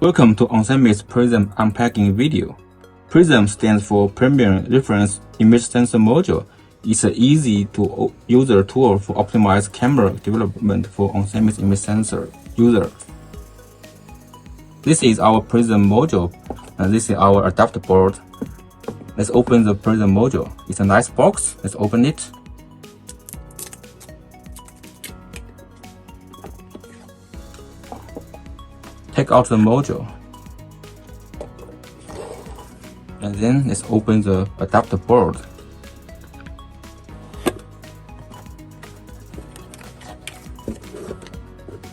Welcome to onsemi's PRISM unpacking video. PRISM stands for Premium Reference Image Sensor Module. It's an easy-to-use tool for optimized camera development for onsemi's image sensor users. This is our PRISM module, and this is our adapter board. Let's open the PRISM module. It's a nice box. Let's open it. Take out the module. And then let's open the adapter board.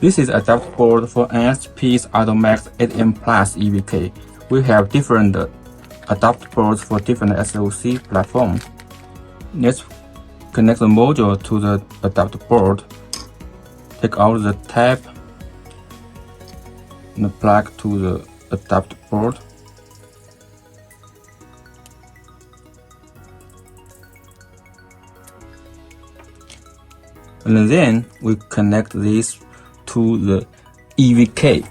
This is adapter board for NXP's Max 8M Plus EVK. We have different adapter boards for different SoC platforms. Let's connect the module to the adapter board. Take out the tab and plug to the adapter board. And then we connect this to the EVK.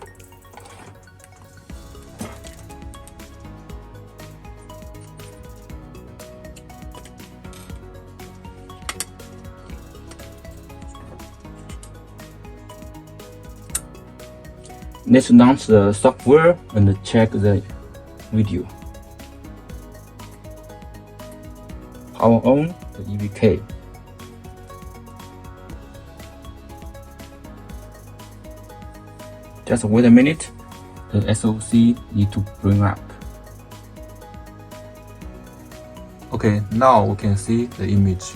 Let's launch the software and check the video. Power on the EVK. Just wait a minute, the SoC need to bring up. Okay, now we can see the image.